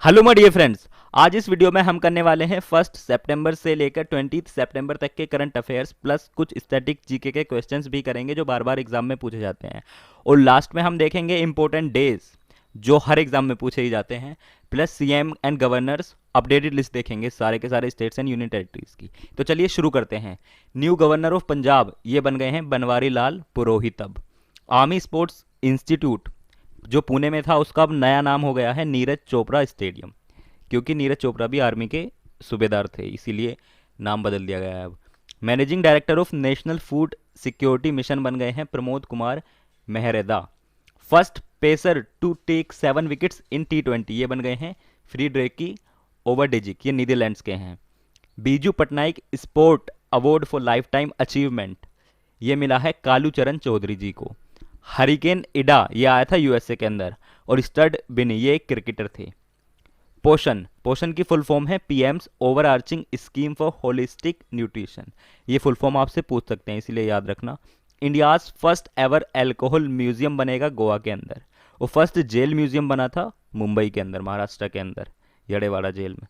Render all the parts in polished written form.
Hello my dear friends. आज इस video में हम करने वाले हैं 1 सितंबर से लेकर 20 सितंबर तक के करंट अफेयर्स प्लस कुछ स्टैटिक जीके के क्वेश्चंस भी करेंगे जो बार बार एग्जाम में पूछे जाते हैं। और लास्ट में हम देखेंगे इंपॉर्टेंट डेज जो हर एग्जाम में पूछे ही जाते हैं, plus CM and governors updated list देखेंगे सारे के सारे स्टेट्स एंड यूनियन टेरिटरीज की। तो चलिए शुरू करते हैं। न्यू गवर्नर ऑफ पंजाब ये बन गए हैं बनवारी लाल पुरोहित। अब आर्मी स्पोर्ट्स इंस्टीट्यूट जो पुणे में था उसका अब नया नाम हो गया है नीरज चोपड़ा स्टेडियम, क्योंकि नीरज चोपड़ा भी आर्मी के सूबेदार थे, इसीलिए नाम बदल दिया गया है अब। Managing director of national food security mission बन गए हैं Pramod Kumar Mehreda. First pacer to take 7 wickets in T20 ये बन गए हैं फ्रीडरेकी ओवरडेजिक, ये नीदरलैंड्स के हैं। Biju Patnaik sport award for life time achievement ये मिला है कालू चरण चौधरी जी को। हरिकेन इडा ये आया था यूएसए के अंदर। और स्टड बिनी ये एक क्रिकेटर थे। पोषण पोषण की फुल फॉर्म है PM's over arching scheme for holistic nutrition, ये फुल फॉर्म आपसे पूछ सकते हैं इसीलिए याद रखना। India's first ever alcohol museum बनेगा गोवा के अंदर। और फर्स्ट जेल म्यूजियम बना था मुंबई के अंदर, महाराष्ट्र के अंदर यड़ेवाड़ा जेल में।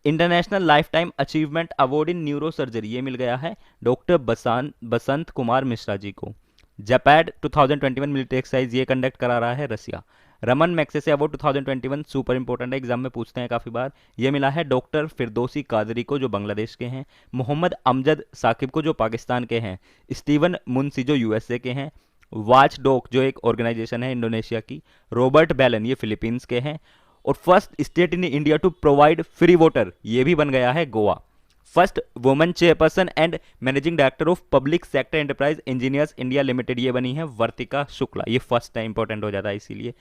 International life time achievement award in neuro surgery ये मिल गया है डॉक्टर बसंत कुमार मिश्रा जी को। जपैड 2021 मिलिट्री एक्सरसाइज ये कंडक्ट करा रहा है Russia. Ramon Magsaysay award 2021 super important है, एग्जाम में पूछते हैं काफी बार। ये मिला है डॉक्टर फिरदौसी कादरी को जो बांग्लादेश के हैं। मोहम्मद अमजद साकिब को जो पाकिस्तान के हैं। स्टीवन मुंसी जो यूएसए के हैं। वाच डॉग जो एक ऑर्गेनाइजेशन है इंडोनेशिया की। रॉबर्ट बैलन ये फिलीपींस के हैं। और first state in India to provide free water ये भी बन गया है Goa. First women chairperson and managing director of public sector enterprise engineers India limited ये बनी है वर्तिका शुक्ला, ये फर्स्ट टाइम इंपॉर्टेंट हो जाता है इसीलिए।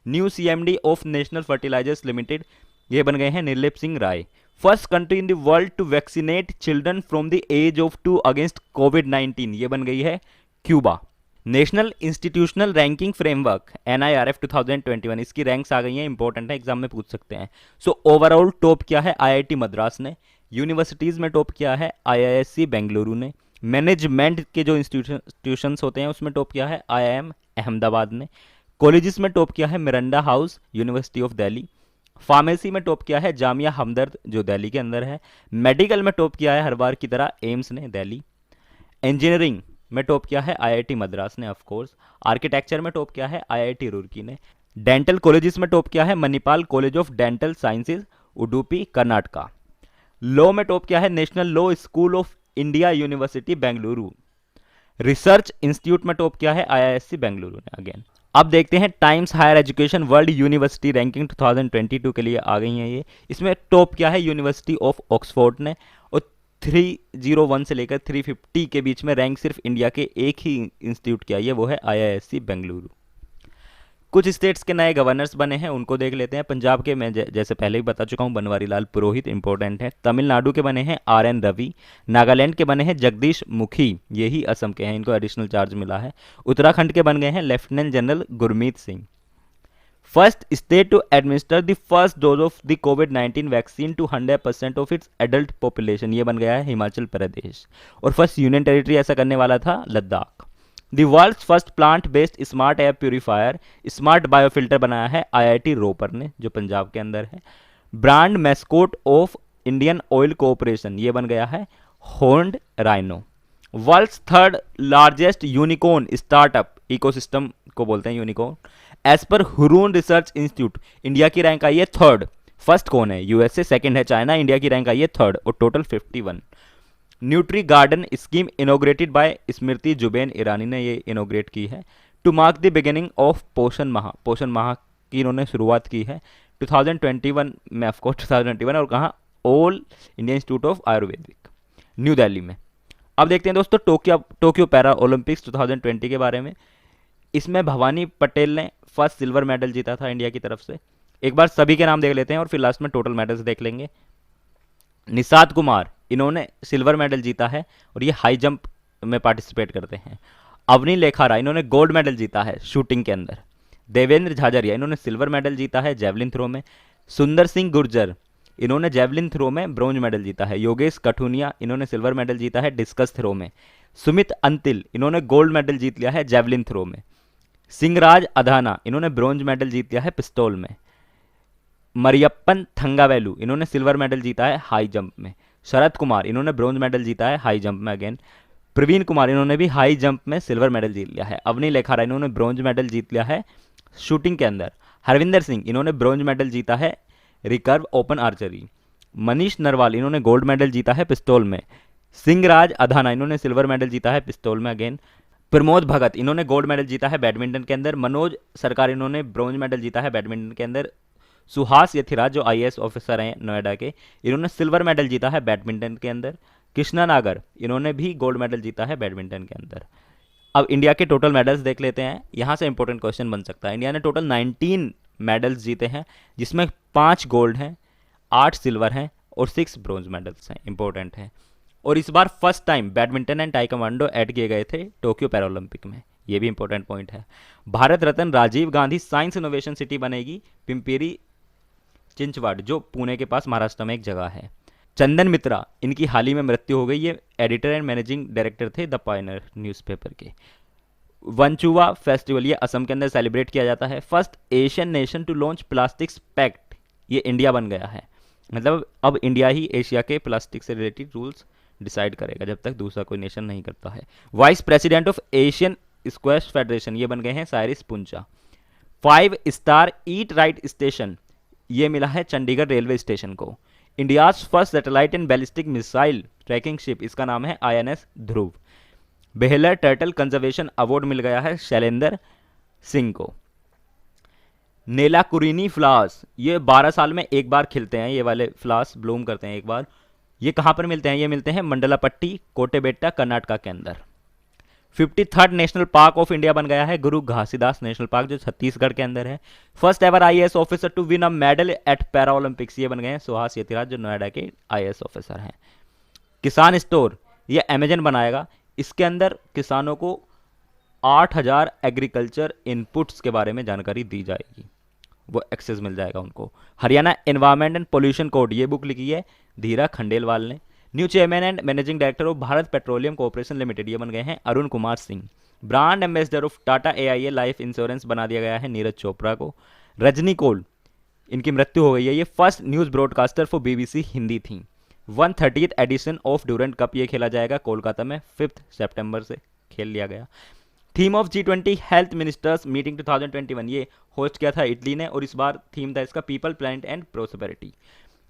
New CMD of national fertilisers limited ये बन गए हैं Nirlep Singh Rai. First country in the world to vaccinate children from the age of 2 against कोविड-19 ये बन गई है Cuba. National institutional ranking framework NIRF 2021 इसकी रैंक्स आ गई हैं, इंपॉर्टेंट है एग्जाम में पूछ सकते हैं। सो ओवरऑल टॉप किया है IIT मद्रास ने। यूनिवर्सिटीज़ में टॉप किया है IISc बेंगलुरु ने। मैनेजमेंट के जो इंस्टीट्यूशंस होते हैं उसमें टॉप किया है IIM अहमदाबाद ने। कॉलेजेस में टॉप किया है Miranda house university of Delhi. Pharmacy में टॉप किया है जामिया हमदर्द जो दिल्ली के अंदर है। मेडिकल में टॉप किया है हर बार की तरह एम्स ने दिल्ली। इंजीनियरिंग में टॉप किया है IIT मद्रास ने ऑफ कोर्स। आर्किटेक्चर में टॉप किया है IIT रुड़की ने। डेंटल कॉलेजेस में टॉप किया है Manipal college of dental sciences Udupi Karnataka. Law में टॉप किया है national law school of India university Bengaluru. Research institute में टॉप किया है IISc बेंगलुरु ने अगेन। अब देखते हैं times higher education world university ranking 2022 के लिए आ गई है ये। इसमें टॉप किया है यूनिवर्सिटी ऑफ ऑक्सफोर्ड ने। और 301 से लेकर 350 के बीच में रैंक सिर्फ इंडिया के एक ही इंस्टीट्यूट की आई है, वो है IISc बेंगलुरु। कुछ स्टेट्स के नए गवर्नर्स बने हैं उनको देख लेते हैं। पंजाब के मैं जैसे पहले ही बता चुका हूं बनवारी लाल पुरोहित इंपॉर्टेंट है। तमिलनाडु के बने हैं RN रवि। नागालैंड के बने हैं जगदीश मुखी, यही असम के हैं, इनको एडिशनल चार्ज मिला है। उत्तराखंड के बन गए हैं lieutenant general Gurmeet Singh. First state to administer the first dose of the कोविड-19 vaccine to 100% of its adult population ये बन गया है हिमाचल प्रदेश। और फर्स्ट यूनियन टेरिटरी ऐसा करने वाला था Ladakh. The world's first plant based smart air purifier smart biofilter बनाया है IIT रोपर ने जो पंजाब के अंदर है। Brand mascot of Indian oil corporation ये बन गया है horned rhino. World's third largest unicorn startup ecosystem को बोलते हैं यूनिकॉर्न एज पर हुरून रिसर्च इंस्टीट्यूट इंडिया की रैंक आई है थर्ड। फर्स्ट कौन है? यूएसए, सेकंड है चाइना, इंडिया की रैंक आई है थर्ड और total 51। Nutri garden scheme inaugurated by Smriti Zubin Irani ने ये इनोग्रेट की है to mark the beginning of पोषण माह। पोषण माह की इन्होंने शुरुआत की है 2021 में, ऑफकोर्स 2021 और कहाँ all Indian institute of Ayurvedic new Delhi में। अब देखते हैं दोस्तों टोक्यो पैरा ओलंपिक्स 2020 के बारे में। इसमें भवानी पटेल ने फर्स्ट सिल्वर मेडल जीता था इंडिया की तरफ से। एक बार सभी के नाम देख लेते हैं और फिर लास्ट में टोटल मेडल्स देख लेंगे। निषाद कुमार इन्होंने सिल्वर मेडल जीता है और ये हाई जंप में पार्टिसिपेट करते हैं। अवनी लेखारा इन्होंने गोल्ड मेडल जीता है शूटिंग के अंदर। देवेंद्र झाझरिया इन्होंने सिल्वर मेडल जीता है जेवलिन थ्रो में। सुंदर सिंह गुर्जर इन्होंने जेवलिन थ्रो में ब्रॉन्ज मेडल जीता है। योगेश कठुनिया इन्होंने सिल्वर मेडल जीता है डिस्कस थ्रो में। सुमित अंतिल इन्होंने गोल्ड मेडल जीत लिया है जेवलिन थ्रो में। सिंहराज अधाना इन्होंने ब्रॉन्ज मेडल जीत लिया है पिस्तौल में। मरियप्पन थंगावेलु, इन्होंने सिल्वर मेडल जीता है हाई जंप में। शरद कुमार, इन्होंने ब्रॉन्ज मेडल जीता है हाई जंप में अगेन। प्रवीण कुमार, इन्होंने भी हाई जंप में सिल्वर मेडल जीत लिया है। अवनी लेखारा, इन्होंने ब्रॉन्ज मेडल जीत लिया है शूटिंग के अंदर। हरविंदर सिंह, इन्होंने ब्रॉन्ज मेडल जीता है recurve open archery. Manish Narwal, इन्होंने गोल्ड मेडल जीता है पिस्तौल में। सिंहराज अधाना, इन्होंने सिल्वर मेडल जीता है पिस्तौल में अगेन। प्रमोद भगत, इन्होंने गोल्ड मेडल जीता है बैडमिंटन के अंदर। मनोज सरकार, इन्होंने ब्रॉन्ज मेडल जीता है बैडमिंटन के अंदर। सुहास यथिराज, जो आईएएस ऑफिसर हैं नोएडा के, इन्होंने सिल्वर मेडल जीता है बैडमिंटन के अंदर। कृष्णा नागर, इन्होंने भी गोल्ड मेडल जीता है बैडमिंटन के अंदर। अब इंडिया के टोटल मेडल्स देख लेते हैं, यहाँ से इंपॉर्टेंट क्वेश्चन बन सकता है। इंडिया ने टोटल 19 मेडल्स जीते हैं, जिसमें 5 गोल्ड हैं, 8 सिल्वर हैं और 6 ब्रॉन्ज मेडल्स हैं, इंपॉर्टेंट है। और इस बार first time badminton and taekwondo add किए गए थे टोक्यो पैरालंपिक में, ये भी इंपॉर्टेंट पॉइंट है। Bharat Ratna Rajiv Gandhi science innovation city बनेगी पिंपरी चिंचवाड़, जो पुणे के पास महाराष्ट्र में एक जगह है। चंदन मित्रा, इनकी हाल ही में मृत्यु हो गई, ये एडिटर एंड मैनेजिंग डायरेक्टर थे द पायनियर न्यूज़पेपर के। वंचुवा फेस्टिवल, ये असम के अंदर सेलिब्रेट किया जाता है। First Asian nation to launch plastics pact, ये इंडिया बन गया है। मतलब अब इंडिया ही एशिया के प्लास्टिक से रिलेटेड रूल्स डिसाइड करेगा, जब तक दूसरा कोई नेशन नहीं करता है। Vice president of Asian squash federation, ये बन गए हैं Cyrus Poncha. 5 star eat right station, ये मिला है चंडीगढ़ रेलवे स्टेशन को। India's first satellite and ballistic missile tracking ship, इसका नाम है आईएनएस ध्रुव। बेहलर टर्टल कंजर्वेशन अवार्ड मिल गया है शैलेंद्र सिंह को। नेलाकुरिनी फ्लावर्स, ये 12 साल में एक बार खिलते हैं, ये वाले फ्लावर्स ब्लूम करते हैं एक बार। ये कहाँ पर मिलते हैं? ये मिलते हैं मंडलापट्टी, कोटेबेट्टा, कर्नाटका के अंदर। 53rd national park of India बन गया है गुरु घासीदास नेशनल पार्क, जो छत्तीसगढ़ के अंदर है। First ever IAS officer to win a medal at para olympics, ये बन गए हैं सुहास यतिराज, जो नोएडा के आईएएस ऑफिसर हैं। किसान स्टोर, ये अमेजन बनाएगा, इसके अंदर किसानों को 8000 एग्रीकल्चर इनपुट्स के बारे में जानकारी दी जाएगी, वो एक्सेस मिल जाएगा उनको। Haryana environment and pollution code, ये बुक लिखी है धीरा खंडेलवाल ने। New chairman and managing director of Bharat petroleum corporation limited, ये बन गए हैं Arun Kumar Singh. Brand ambassador of Tata AIA life insurance बना दिया गया है नीरज चोपड़ा को। रजनी कौल, इनकी मृत्यु हो गई है, ये first news broadcaster for BBC Hindi थी। 130th addition of Durand cup, ये खेला जाएगा कोलकाता में, 5 सितंबर से खेल लिया गया। Theme of G20 health ministers meeting 2021, ये होस्ट किया था इटली ने, और इस बार थीम था इसका people, planet and prosperity.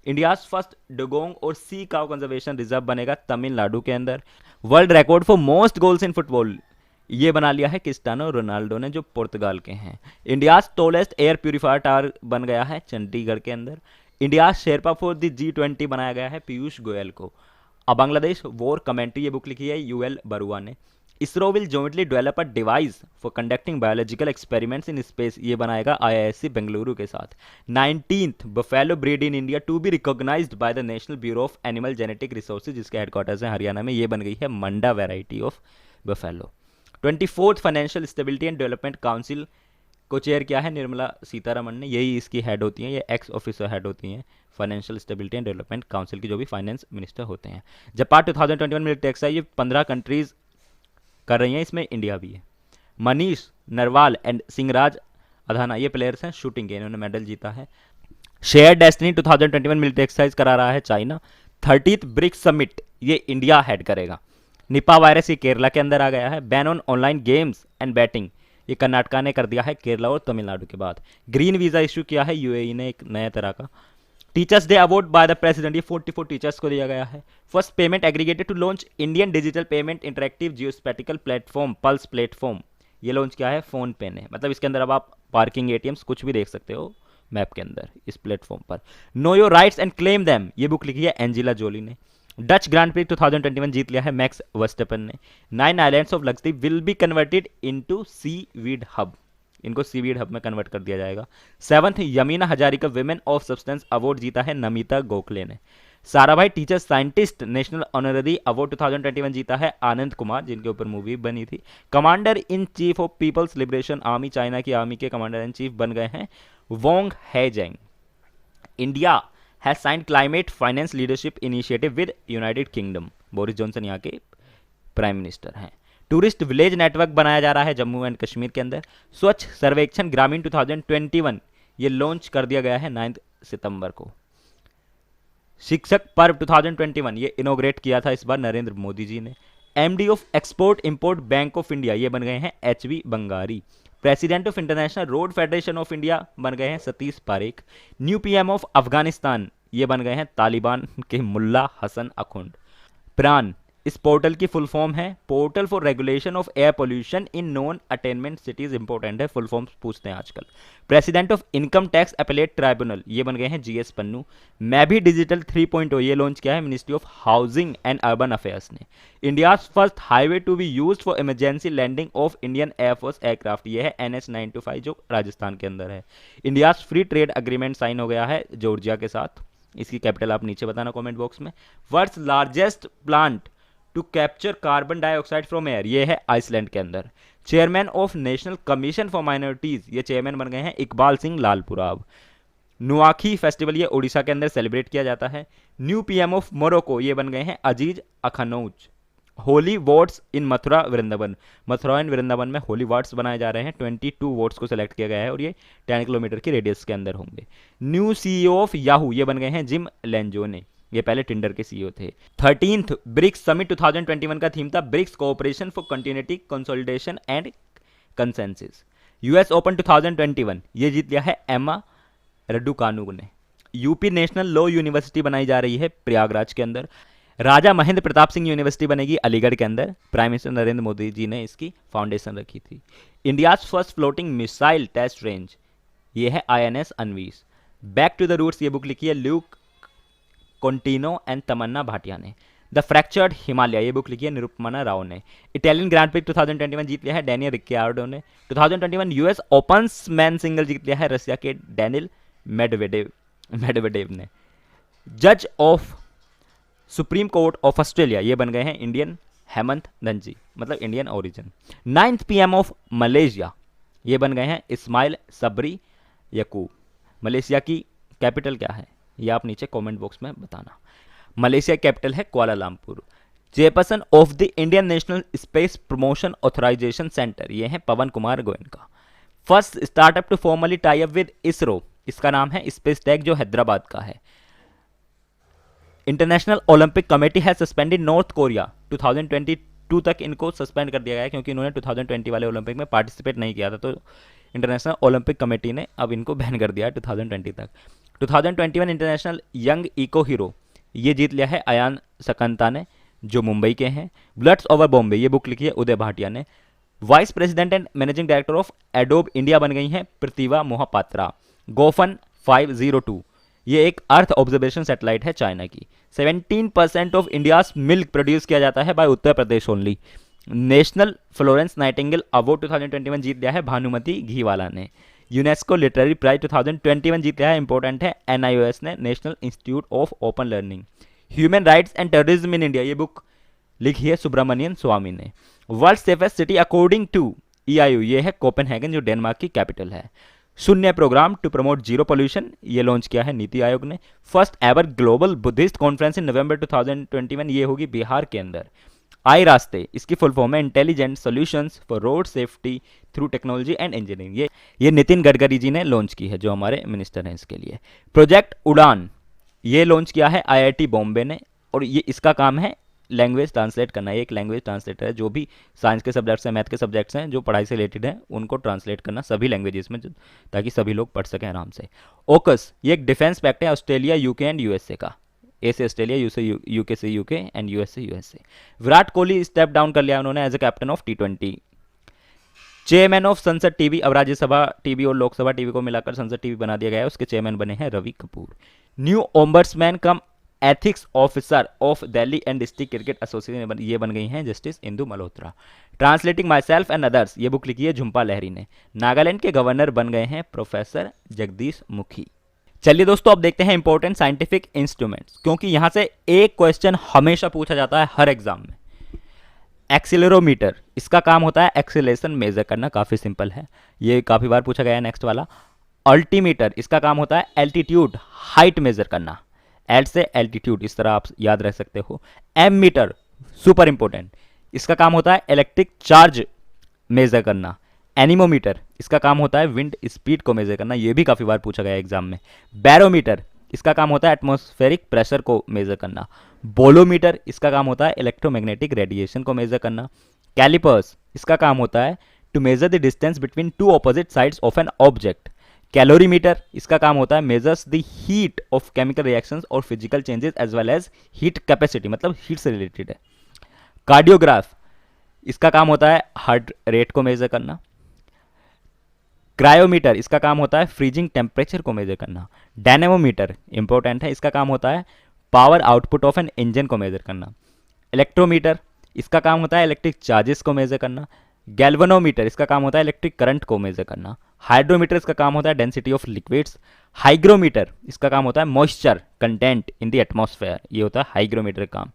India's first dugong और सी काउ कंजर्वेशन रिजर्व बनेगा तमिलनाडु के अंदर। World record for most goals in football, ये बना लिया है क्रिस्टियानो रोनाल्डो ने, जो पुर्तगाल के हैं। India's tallest air purifier tower बन गया है चंडीगढ़ के अंदर। India Sherpa for the G20 बनाया गया है पीयूष गोयल को। अब बांग्लादेश वॉर कमेंट्री, ये बुक लिखी है यूएल बरुआ ने। ISRO will jointly develop a device for conducting biological experiments in space, ये बनाएगा आईआईएससी बेंगलुरु के साथ। 19th buffalo breed in India to be recognised by the national bureau of animal genetic resources, जिसके headquarters हैं हरियाणा में, ये बन गई है Manda variety of buffalo. 24th financial stability and development council को चेयर किया है निर्मला सीतारमण ने, यही इसकी हेड होती हैं, ये एक्स ऑफिसर हेड होती हैं financial stability and development council की, जो भी फाइनेंस मिनिस्टर होते हैं। जापान 2021 मिलिट्री एक्सरसाइज, ये 15 कंट्रीज कर रही हैं, इसमें इंडिया भी है। मनीष नरवाल एंड सिंहराज अधाना, ये प्लेयर्स हैं शूटिंग के, इन्होंने मेडल जीता है। शेयर डेस्टिनी 2021 मिलिट्री एक्सरसाइज करा रहा है चाइना। 30th ब्रिक्स समिट, ये इंडिया हेड करेगा। निपा वायरस, ये केरला के अंदर आ गया है। Ban on online games and batting, ये कर्नाटका ने कर दिया है केरला और तमिलनाडु के बाद। ग्रीन वीज़ा इशू किया है यूएई ने, एक नया तरह का। Teachers day award by the president, ये 44 टीचर्स को दिया गया है। First payment aggregated to launch Indian digital payment interactive geospatial platform, pulse platform, ये लॉन्च किया है फोन पे ने। मतलब इसके अंदर अब आप पार्किंग, एटीएम्स कुछ भी देख सकते हो मैप के अंदर इस प्लेटफॉर्म पर। Know your rights and claim them, ये बुक लिखी है एंजिला जोली ने। डच ग्रांड प्री 2021 जीत लिया है मैक्स वर्स्टेपन ने। 9 islands of Lakshadweep will be converted into seaweed hub, इनको सीवीड हब में कन्वर्ट कर दिया जाएगा। 7th Yamin Hazarika women of substance award जीता है नमिता गोखले ने। Sarabhai teacher scientist national honorary award 2021 जीता है आनंद कुमार, जिनके ऊपर मूवी बनी थी। Commander in chief of people's liberation army, China की आर्मी के कमांडर इन चीफ बन गए हैं Wang Haijiang. India has signed climate finance leadership initiative with united kingdom, Boris Johnson यहाँ के प्राइम मिनिस्टर हैं। टूरिस्ट विलेज नेटवर्क बनाया जा रहा है जम्मू एंड कश्मीर के अंदर। स्वच्छ सर्वेक्षण ग्रामीण 2021, ये लॉन्च कर दिया गया है 9th सितंबर को। शिक्षक पर्व 2021 ये इनोग्रेट किया था इस बार नरेंद्र मोदी जी ने। MD of export import bank of India ये बन गए हैं HV Bangari. President of international road federation of India बन गए हैं Satish Parekh. New PM of Afghanistan ये बन गए हैं तालिबान के मुल्ला हसन अखुंड। प्रान इस पोर्टल की फुल फॉर्म है portal for regulation of air pollution in non attainment cities. Important है, फुल फॉर्म पूछते हैं आजकल। President of income tax appellate tribunal ये बन गए हैं जीएस पन्नू। मैं भी डिजिटल 3.0 ये लॉन्च किया है ministry of housing and urban affairs ने। India first highway to be used for emergency landing of Indian airforce aircraft ये है NH-925 जो राजस्थान के अंदर है। India free trade agreement sign हो गया है जॉर्जिया के साथ। इसकी कैपिटल आप नीचे बताना कमेंट बॉक्स में। World's largest plant to capture carbon dioxide from air ये है आइसलैंड के अंदर। Chairman of national commission for minorities ये चेयरमैन बन गए हैं इकबाल सिंह लालपुराव। नुआखी फेस्टिवल ये उड़ीसा के अंदर सेलिब्रेट किया जाता है। न्यू पीएम ऑफ मोरक्को ये बन गए हैं Aziz Akhannouch. Holy watts in Mathura Vrindavan, Mathura and Vrindavan में होली वॉट्स बनाए जा रहे हैं। 22 वॉट्स को सिलेक्ट किया गया है और ये 10 किलोमीटर की रेडियस के अंदर होंगे। न्यू सीईओ ऑफ याहू ये बन गए हैं जिम लेंजोने, ये पहले टिंडर के सीईओ थे। 13th ब्रिक्स समिट 2021 का थीम था BRICS cooperation for continuity consolidation and consensus. US open 2021 ये जीत लिया है एमा रडुकानु ने। यूपी नेशनल लॉ यूनिवर्सिटी बनाई जा रही है प्रयागराज के अंदर। राजा महेंद्र प्रताप सिंह यूनिवर्सिटी बनेगी अलीगढ़ के अंदर। प्राइम मिनिस्टर नरेंद्र मोदी जी ने इसकी फाउंडेशन रखी थी। India's first floating missile test range ये है INS Anvesh. Back to the roots ये बुक लिखी है ल्यूक कॉन्टिनो एंड तमन्ना भाटिया ने। द फ्रैक्चर्ड हिमालय ये बुक लिखी है निरुपमा राव ने। इटालियन ग्रैंड प्रिक्स 2021 जीत लिया है डैनियल रिक्यार्डो ने। 2021 यूएस ओपन मैन सिंगल जीत लिया है रशिया के डैनिल मेडवेडेव ने। जज of supreme court of Australia ये बन गए हैं इंडियन हेमंत धनजी, मतलब Indian origin. 9th PM of Malaysia ये बन गए हैं इस्माइल सबरी यकूब। मलेशिया की कैपिटल क्या है ये आप नीचे कमेंट बॉक्स में बताना। मलेशिया कैपिटल है Kuala Lumpur. Chairperson of the Indian national space promotion authorisation centre ये है पवन Kumar Goenka. First startup to formally tie up with ISRO इसका नाम है स्पेस टेक जो हैदराबाद का है। इंटरनेशनल ओलंपिक कमेटी है सस्पेंडेड नॉर्थ कोरिया 2022 तक इनको सस्पेंड कर दिया गया है क्योंकि इन्होंने 2020 वाले ओलंपिक में पार्टिसिपेट नहीं किया था, तो इंटरनेशनल ओलंपिक कमेटी ने अब इनको बैन कर दिया है 2020 तक। 2021 इंटरनेशनल यंग इको हीरो ये जीत लिया है अयान सकंता ने जो मुंबई के हैं। ब्लड्स ओवर बॉम्बे ये बुक लिखी है उदय भाटिया ने। Vice president and managing director of Adobe India बन गई हैं प्रतिभा मोहापात्रा। गोफन 502 ये एक अर्थ ऑब्जर्वेशन सैटेलाइट है चाइना की। 17% ऑफ इंडियाज मिल्क प्रोड्यूस किया जाता है by Uttar Pradesh only. National Florence Nightingale award 2021 जीत लिया है भानुमति घीवाला ने। यूनेस्को लिटरेरी प्राइज 2021 जीत लिया है, इंपॉर्टेंट है NIOS ने, national institute of open learning. Human rights and terrorism in India ये बुक लिखी है सुब्रमण्यन स्वामी ने। World safest city according to EIU ये है कोपेनहेगन जो डेनमार्क की कैपिटल है। Shunya programme to promote zero pollution ये लॉन्च किया है नीति आयोग ने। First ever global Buddhist conference in November 2021 ये होगी बिहार के अंदर। आई रास्ते इसकी फुल फॉर्म है intelligent solutions for road safety through technology and engineering ये नितिन गडकरी जी ने लॉन्च की है जो हमारे मिनिस्टर हैं इसके लिए। प्रोजेक्ट उड़ान ये लॉन्च किया है IIT बॉम्बे ने और ये इसका काम है लैंग्वेज ट्रांसलेट करना। ये एक लैंग्वेज ट्रांसलेटर है जो भी साइंस के सब्जेक्ट्स हैं, मैथ के सब्जेक्ट्स हैं जो पढ़ाई से रिलेटेड हैं उनको ट्रांसलेट करना सभी लैंग्वेजेस में ताकि सभी लोग पढ़ सकें आराम से। ओकस ये एक डिफेंस पैक्ट है ऑस्ट्रेलिया यूके एंड USA का। ए से ऑस्ट्रेलिया, यूके से यूके एंड US से USA। Virat Kohli step down कर लिया उन्होंने as a captain of T20। Chairman of Sansad TV अब राज्यसभा टीवी और लोकसभा टीवी को मिलाकर संसद टीवी बना दिया गया है, उसके चेयरमैन बने हैं Ravi Kapoor. New ombudsman cum ethics officer of Delhi and district cricket association ये बन गई हैं justice Indu Malhotra. Translating myself and others ये बुक लिखी है झुम्पा लहरी ने। नागालैंड के गवर्नर बन गए हैं प्रोफेसर जगदीश मुखी। चलिए दोस्तों अब देखते हैं इंपॉर्टेंट साइंटिफिक इंस्ट्रूमेंट्स, क्योंकि यहां से एक क्वेश्चन हमेशा पूछा जाता है हर एग्जाम में। एक्सीलरोमीटर इसका काम होता है एक्सीलरेशन मेजर करना, काफी सिंपल है, ये काफी बार पूछा गया है। नेक्स्ट वाला अल्टीमीटर इसका काम होता है एल्टीट्यूड हाइट मेजर करना, एल से एल्टीट्यूड इस तरह आप याद रख सकते हो। एम मीटर सुपर इंपॉर्टेंट इसका काम होता है इलेक्ट्रिक चार्ज मेजर करना, एनीमोमीटर, इसका काम होता है विंड स्पीड को मेजर करना, ये भी काफ़ी बार पूछा गया एग्जाम में। बैरोमीटर, इसका काम होता है एटमॉस्फेरिक प्रेशर को मेजर करना। बोलोमीटर, इसका काम होता है इलेक्ट्रोमैग्नेटिक रेडिएशन को मेजर करना। कैलिपर्स, इसका काम होता है to measure the distance between two opposite sides of an object. Calorimeter, इसका काम होता है measures the heat of chemical reactions और physical changes as well as heat capacity, मतलब हीट से रिलेटेड है। कार्डियोग्राफ, इसका काम होता है हार्ट रेट को मेजर करना। क्रायोमीटर, इसका काम होता है फ्रीजिंग टेम्परेचर को मेजर करना। डायनेमोमीटर इंपॉर्टेंट है, इसका काम होता है power output of an engine को मेजर करना। इलेक्ट्रोमीटर, इसका काम होता है इलेक्ट्रिक चार्जेस को मेजर करना। गैल्वेनोमीटर, इसका काम होता है इलेक्ट्रिक करंट को मेजर करना। हाइड्रोमीटर, इसका काम होता है डेंसिटी ऑफ लिक्विड्स। हाइग्रोमीटर, इसका काम होता है moisture content in the atmosphere, ये होता है हाइग्रोमीटर का काम।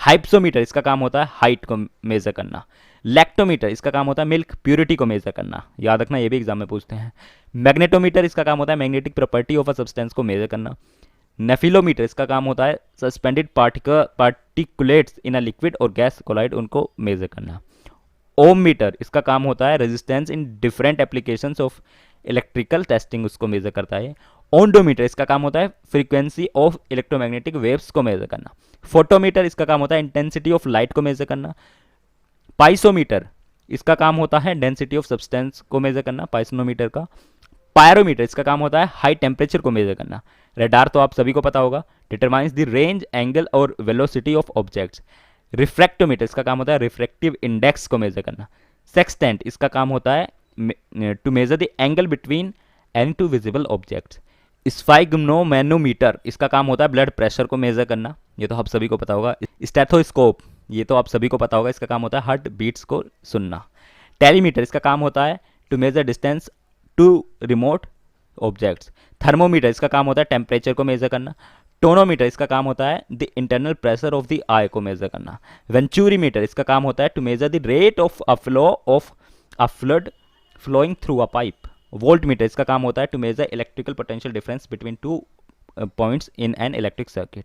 हाइप्सोमीटर, इसका काम होता है हाइट को मेजर करना। लैक्टोमीटर, इसका काम होता है मिल्क प्योरिटी को मेजर करना, याद रखना ये भी एग्जाम में पूछते हैं। मैग्नेटोमीटर, इसका काम होता है magnetic property of a substance को मेजर करना। नेफिलोमीटर, इसका काम होता है suspended particulates in a liquid और गैस कोलाइड, उनको मेजर करना। ओम मीटर, इसका काम होता है resistance in different applications of electrical testing, उसको मेजर करता है। ओंडोमीटर, इसका काम होता है फ्रीक्वेंसी ऑफ इलेक्ट्रोमैग्नेटिक वेव्स को मेजर करना। फोटोमीटर, इसका काम होता है इंटेंसिटी ऑफ लाइट को मेजर करना। पाइसोमीटर, इसका काम होता है डेंसिटी ऑफ सब्सटेंस को मेजर करना, पाइसोनोमीटर का। पायरोमीटर, इसका काम होता है हाई टेम्परेचर को मेजर करना। रेडार तो आप सभी को पता होगा, डिटरमाइंस द रेंज, एंगल और वेलोसिटी ऑफ ऑब्जेक्ट्स। रिफ्रैक्टोमीटर, इसका काम होता है रिफ्रैक्टिव इंडेक्स को मेजर करना। सेक्सटेंट, इसका काम होता है to measure the angle between any two visible objects. Sphygmomanometer, इसका काम होता है ब्लड प्रेशर को मेजर करना, ये तो आप सभी को पता होगा। स्टेथोस्कोप, ये तो आप सभी को पता होगा, इसका काम होता है हार्ट बीट्स को सुनना। टेलीमीटर, इसका काम होता है to measure distance to remote objects. Thermometer, इसका काम होता है टेम्परेचर को मेजर करना। टोनोमीटर, इसका काम होता है the internal pressure of the eye को मेजर करना। वेंचुरीमीटर, इसका काम होता है to measure the rate of a flow of a fluid flowing through a pipe. Volt meter, इसका काम होता है to measure electrical potential difference between two points in an electric circuit.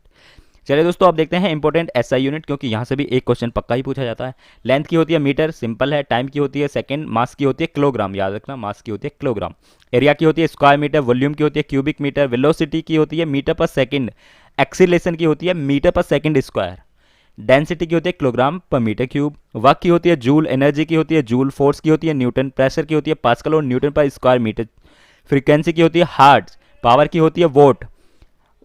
चलिए दोस्तों, अब देखते हैं इंपॉर्टेंट एसआई यूनिट, क्योंकि यहाँ से भी एक क्वेश्चन पक्का ही पूछा जाता है। लेंथ की होती है मीटर, सिंपल है। टाइम की होती है सेकंड, मास की होती है किलोग्राम, याद रखना मास की होती है किलोग्राम। एरिया की होती है स्क्वायर मीटर, वॉल्यूम की होती है क्यूबिक मीटर, वेलोसिटी की होती है मीटर पर सेकंड, एक्सीलरेशन की होती है मीटर पर सेकंड स्क्वायर, डेंसिटी की होती है किलोग्राम पर मीटर क्यूब, वर्क की होती है जूल, एनर्जी की होती है जूल, फोर्स की होती है न्यूटन, प्रेशर की होती है पास्कल और न्यूटन पर स्क्वायर मीटर, फ्रीक्वेंसी की होती है हर्ट्ज, पावर की होती है वोट,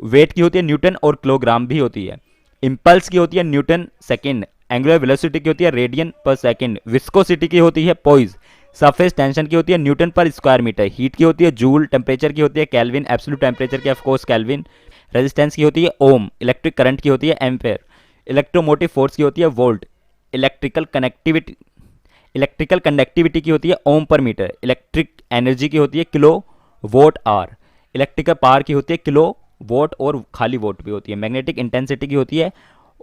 वेट की होती है न्यूटन और किलोग्राम भी होती है, इंपल्स की होती है न्यूटन सेकंड, एंगुलर वेलोसिटी की होती है रेडियन पर सेकंड, विस्कोसिटी की होती है पॉइज, सरफेस टेंशन की होती है न्यूटन पर स्क्वायर मीटर, हीट की होती है जूल, टेम्परेचर की होती है केल्विन, एब्सोल्यूट टेम्परेचर की ऑफकोर्स केल्विन, रेजिस्टेंस की होती है ओम, इलेक्ट्रिक करंट की होती है एम्पेयर, इलेक्ट्रोमोटिव फोर्स की होती है वोल्ट, इलेक्ट्रिकल कंडक्टिविटी की होती है ओम पर मीटर, इलेक्ट्रिक एनर्जी की होती है kilowatt hour, electrical power की होती है किलो वोट और खाली वोट भी होती है, मैग्नेटिक इंटेंसिटी की होती है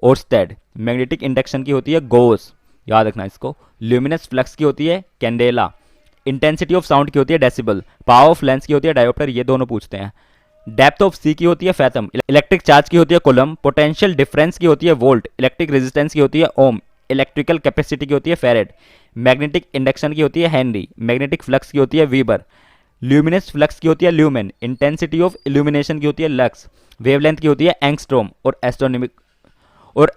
ओर्स्टेड, मैग्नेटिक इंडक्शन की होती है गोस, याद रखना इसको, ल्यूमिनस फ्लक्स की होती है कैंडेला, इंटेंसिटी ऑफ साउंड की होती है डेसिबल, पावर ऑफ लेंस की होती है डायोप्टर, ये दोनों पूछते हैं, डेप्थ ऑफ सी की होती है फैथम, इलेक्ट्रिक चार्ज की होती है कोलम, पोटेंशियल डिफरेंस की होती है वोल्ट, इलेक्ट्रिक रेजिस्टेंस की होती है ओम, इलेक्ट्रिकल कैपेसिटी की होती है फेरेड, मैग्नेटिक इंडक्शन की होती है हेनरी, मैग्नेटिक फ्लक्स की होती है वीबर, ल्यूमिनस फ्लक्स की होती है ल्यूमेन, इंटेंसिटी ऑफ इल्यूमिनेशन की होती है लक्स, वेवलेंथ की होती है एंगस्ट्रॉम और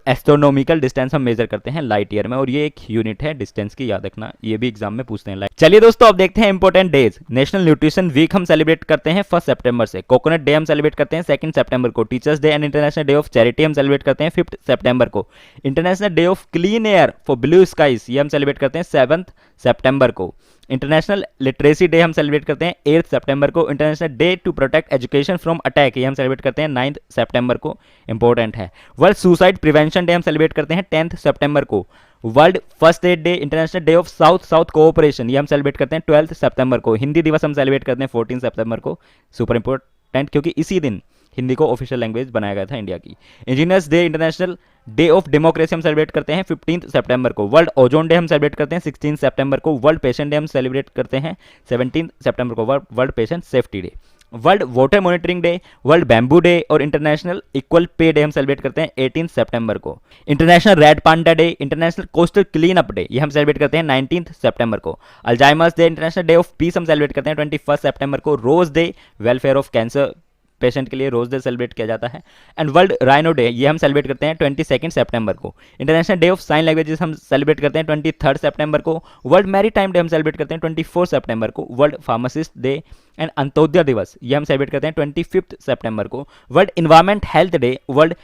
एस्ट्रोनॉमिकल डिस्टेंस हम मेजर करते हैं लाइट ईयर में, और ये एक यूनिट है डिस्टेंस की, याद रखना, ये भी एग्जाम में पूछते हैं लाइट। चलिए दोस्तों, अब देखते हैं important days. National nutrition week हम सेलिब्रेट करते हैं 1 सितंबर से, कोकोनट डे हम सेलिब्रेट करते हैं 2 सितंबर को, teachers day and international day of charity हम सेलिब्रेट करते हैं 5 सितंबर को, international day of clean air for blue skies ये हम सेलिब्रेट करते हैं 7 सितंबर को, इंटरनेशनल लिटरेसी डे हम सेलिब्रेट करते हैं 8 सितंबर को, international day to protect education from attack ये हम सेलिब्रेट करते हैं 9 सितंबर को, इंपॉर्टेंट है। वर्ल्ड सुसाइड प्रिवेंशन डे हम सेलिब्रेट करते हैं 10 सितंबर को, world first aid day, international day of south south cooperation ये हम सेलिब्रेट करते हैं 12 सितंबर को, हिंदी दिवस हम सेलिब्रेट करते हैं 14 सितंबर को, सुपर इंपॉर्टेंट क्योंकि इसी दिन हिंदी को ऑफिशियल लैंग्वेज बनाया गया था इंडिया की। Engineers day, international day of democracy हम सेलिब्रेट करते हैं 15 सितंबर को, वर्ल्ड ओजोन डे हम सेलिब्रेट करते हैं 16 सितंबर को, वर्ल्ड पेशेंट डे हम सेलिब्रेट करते हैं 17 सितंबर को, world patient safety day. World water monitoring day, world bamboo day और इंटरनेशनल इक्वल पे डे हम सेलिब्रेट करते हैं 18 सितंबर को। International red panda day, international coastal clean up day ये हम सेलिब्रेट करते हैं 19 सितंबर को। Alzheimer's day, international day of peace हम सेलिब्रेट करते हैं 21 सितंबर को। Rose day, welfare of cancer patient के लिए रोज डे सेलिब्रेट किया जाता है। एंड वर्ल्ड राइनो डे ये हम सेलिब्रेट करते हैं 22 सितंबर को। International day of sine languages हम सेलिब्रेट करते हैं 23 सितंबर को। वर्ल्ड मैरीटाइम डे हम सेलिब्रेट करते हैं 24 सितंबर को। World pharmacist day and Antyodaya दिवस ये हम सेलिब्रेट करते हैं 25 सितंबर को। World environment health day, world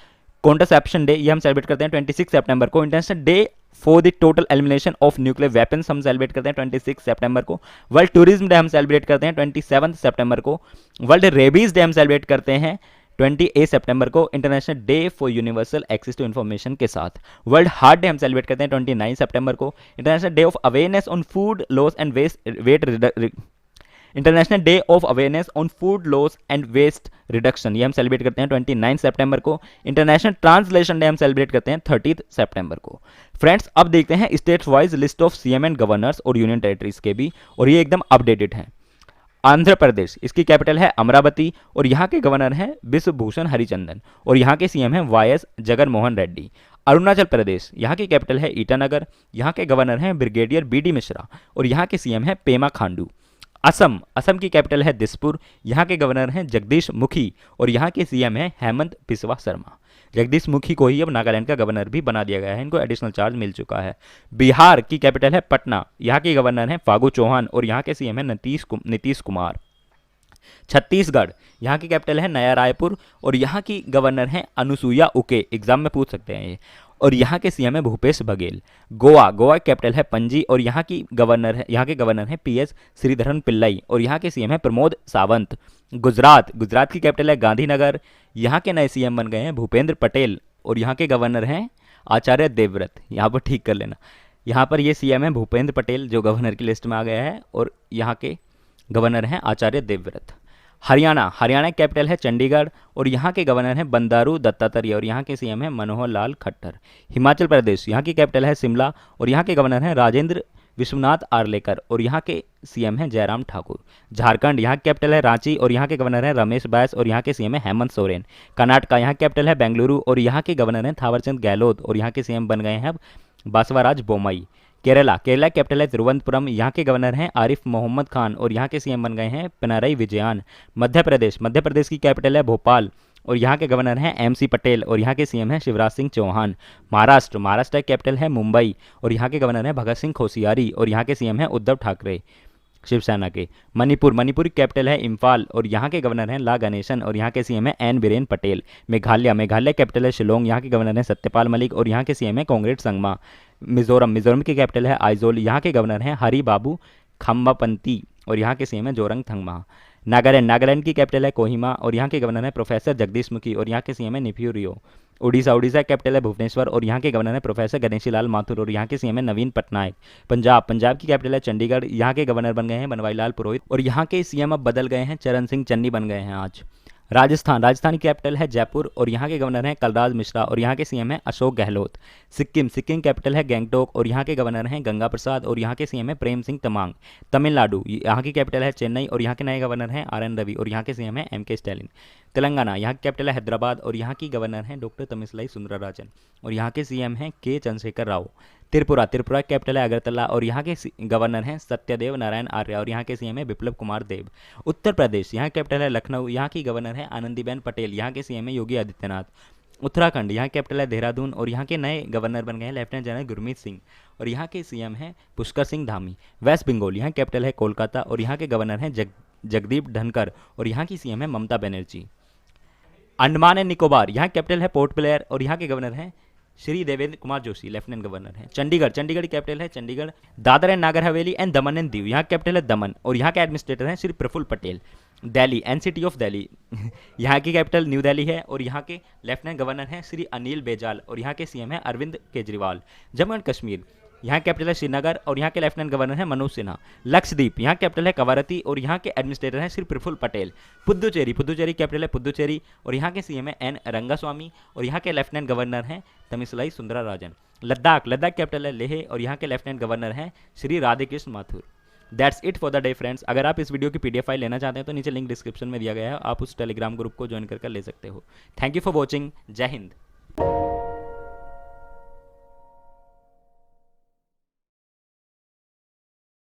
contraception day ये हम सेलिब्रेट करते हैं 26 सितंबर को। International day for the total elimination of nuclear weapons हम सेलिब्रेट करते हैं 26 सितंबर को। वर्ल्ड टूरिज्म डे हम सेलिब्रेट करते हैं 27 सितंबर को। वर्ल्ड रेबीज डे हम सेलिब्रेट करते हैं 28 सितंबर को, international day for universal access to information के साथ। वर्ल्ड हार्ट डे हम सेलिब्रेट करते हैं 29 सितंबर को। International day of awareness on food loss and waste international day of awareness on food loss and waste reduction ये हम सेलिब्रेट करते हैं 29 सितंबर को। इंटरनेशनल ट्रांसलेशन डे हम सेलिब्रेट करते हैं 30 सितंबर को। फ्रेंड्स, अब देखते हैं state wise list of CM and governors और यूनियन टेरिटरीज के भी, और ये एकदम अपडेटेड है। आंध्र प्रदेश, इसकी कैपिटल है अमरावती और यहाँ के गवर्नर हैं बिश्वभूषण हरिचंदन और यहाँ के सीएम हैं वाईएस जगन मोहन रेड्डी। अरुणाचल प्रदेश, यहाँ की कैपिटल है ईटानगर, यहाँ के गवर्नर हैं ब्रिगेडियर बीडी मिश्रा और यहाँ के सीएम हैं पेमा खांडू। असम की कैपिटल है दिसपुर, यहाँ के गवर्नर हैं जगदीश मुखी और यहाँ के सीएम हैं हेमंत बिस्वा शर्मा। जगदीश मुखी को ही अब नागालैंड का गवर्नर भी बना दिया गया है, इनको एडिशनल चार्ज मिल चुका है। बिहार की कैपिटल है पटना, यहाँ के गवर्नर हैं फागू चौहान और यहाँ के सीएम हैं नीतीश कुमार। छत्तीसगढ़, यहाँ की कैपिटल है नया रायपुर और यहाँ की गवर्नर हैं अनुसुईया उके, एग्जाम में पूछ सकते हैं ये, और यहाँ के सीएम है भूपेश बघेल। गोवा की कैपिटल है पणजी और यहाँ के गवर्नर हैं पीएस श्रीधरन पिल्लाई और यहाँ के सीएम है प्रमोद सावंत। गुजरात की कैपिटल है गांधीनगर, यहाँ के नए सीएम बन गए हैं भूपेंद्र पटेल और यहाँ के गवर्नर हैं आचार्य देवव्रत। यहाँ पर ठीक कर लेना, यहाँ पर ये सीएम है भूपेंद्र पटेल जो गवर्नर की लिस्ट में आ गया है और यहाँ के गवर्नर हैं आचार्य देवव्रत। हरियाणा की कैपिटल है चंडीगढ़ और यहाँ के गवर्नर हैं बंदारू दत्तात्रेय और यहाँ के सीएम हैं मनोहर लाल खट्टर। हिमाचल प्रदेश, यहाँ की कैपिटल है शिमला और यहाँ के गवर्नर हैं राजेंद्र विश्वनाथ आर्लेकर और यहाँ के सीएम हैं जयराम ठाकुर। झारखंड, यहाँ की कैपिटल है रांची और यहाँ के गवर्नर हैं रमेश बैस और यहाँ के सीएम हैं हेमंत सोरेन। कर्नाटका, यहाँ की कैपिटल है बेंगलुरु और यहाँ के गवर्नर हैं थावरचंद गहलोत और यहाँ के सीएम बन गए हैं अब बासवराज बोम्मई। केरला कैपिटल है तिरुवनंतपुरम, यहाँ के गवर्नर हैं आरिफ मोहम्मद खान और यहाँ के सीएम बन गए हैं पिनाराई विजयन। मध्य प्रदेश की कैपिटल है भोपाल और यहाँ के गवर्नर हैं एमसी पटेल और यहाँ के सीएम हैं शिवराज सिंह चौहान। महाराष्ट्र की कैपिटल है मुंबई और यहाँ के गवर्नर हैं भगत सिंह कोश्यारी और यहाँ के सीएम हैं उद्धव ठाकरे शिवसेना के। मणिपुर की कैपिटल है इम्फाल और यहाँ के गवर्नर हैं ला गणेशन और यहाँ के सीएम हैं एन बीरेन पटेल। मेघालय कैपिटल है शिलोंग, यहाँ के गवर्नर हैं सत्यपाल मलिक और यहाँ के सीएम हैं कांग्रेस संगमा। मिजोरम की कैपिटल है आइजोल, यहाँ के गवर्नर हैं हरि बाबू खम्बापंती और यहाँ के सीएम हैं जोरंग थंगमा। नागालैंड की कैपिटल है कोहिमा और यहाँ के गवर्नर हैं प्रोफेसर जगदीश मुखी और यहाँ के सीएम हैं निफ्यू रियो। उड़ीसा कैपिटल है भुवनेश्वर और यहाँ के गवर्नर हैं प्रोफेसर गणेशी लाल माथुर और यहाँ के सीएम हैं नवीन पटनायक। पंजाब की कैपिटल है चंडीगढ़, यहाँ के गवर्नर बन गए हैं बनवारी लाल पुरोहित और यहाँ के सीएम अब बदल गए हैं, चरण सिंह चन्नी बन गए हैं आज। राजस्थान की कैपिटल है जयपुर और यहाँ के गवर्नर हैं कलराज मिश्रा और यहाँ के सीएम हैं अशोक गहलोत। सिक्किम कैपिटल है गैंगटोक और यहाँ के गवर्नर हैं गंगा प्रसाद और यहाँ के सीएम हैं प्रेम सिंह तमांग। तमिलनाडु, यहाँ की कैपिटल है चेन्नई और यहाँ के नए गवर्नर हैं आर एन रवि और यहाँ के सीएम हैं एम के स्टैलिन। तेलंगाना, यहाँ की कैपिटल है हैदराबाद और यहाँ की गवर्नर हैं डॉक्टर तमिसलाई सुंदरराजन और यहाँ के सीएम हैं के चंद्रशेखर राव। त्रिपुरा की कैपिटल है अगरतला और यहाँ के गवर्नर हैं सत्यदेव नारायण आर्य और यहाँ के सीएम हैं बिप्लब कुमार देव। उत्तर प्रदेश, यहाँ की कैपिटल है लखनऊ, यहाँ की गवर्नर है आनंदीबेन पटेल, यहाँ के सीएम हैं योगी आदित्यनाथ। उत्तराखंड, यहाँ की कैपिटल है देहरादून और यहाँ के नए गवर्नर बन गए हैं लेफ्टिनेंट जनरल गुरमीत सिंह और यहाँ के सीएम हैं पुष्कर सिंह धामी। वेस्ट बंगाल, यहाँ की कैपिटल है कोलकाता और यहाँ के गवर्नर हैं जगदीप धनखड़ और यहाँ की सीएम है ममता बनर्जी। अंडमान एंड निकोबार, यहाँ कैपिटल है पोर्ट ब्लेयर और यहाँ के गवर्नर हैं श्री देवेंद्र कुमार जोशी, लेफ्टिनेंट गवर्नर हैं। चंडीगढ़ की कैपिटल है Chandigarh. Dadar and Nagar Haveli and Daman and Diu, यहाँ कैपिटल है दमन और यहाँ के एडमिनिस्ट्रेटर हैं श्री प्रफुल्ल पटेल। दिल्ली, एनसीटी ऑफ दिल्ली यहाँ की कैपिटल न्यू दिल्ली है और यहाँ के लेफ्टिनेंट गवर्नर हैं श्री अनिल बैजल और यहाँ के सीएम हैं अरविंद केजरीवाल। जम्मू एंड कश्मीर, यहाँ कैपिटल है श्रीनगर और यहाँ के लेफ्टिनेंट गवर्नर हैं मनोज सिन्हा। लक्षद्वीप, यहाँ कैपिटल है कवारती और यहाँ के एडमिनिस्ट्रेटर हैं श्री प्रफुल्ल पटेल। पुद्दुचेरी कैपिटल है पुद्दुचेरी और यहाँ के सीएम हैं एन रंगास्वामी और यहाँ के लेफ्टिनेंट गवर्नर हैं तमिसलाई सुंदरराजन। लद्दाख कैपिटल है लेह और यहाँ के लेफ्टिनेंट गवर्नर हैं Shri Radhekrishna Mathur. That's it for the day friends. अगर आप इस वीडियो की पीडीएफ फाइल लेना चाहते हैं तो नीचे लिंक डिस्क्रिप्शन में दिया गया है, आप उस टेलीग्राम ग्रुप को ज्वाइन करके ले सकते हो। Thank you for watching. जय हिंद।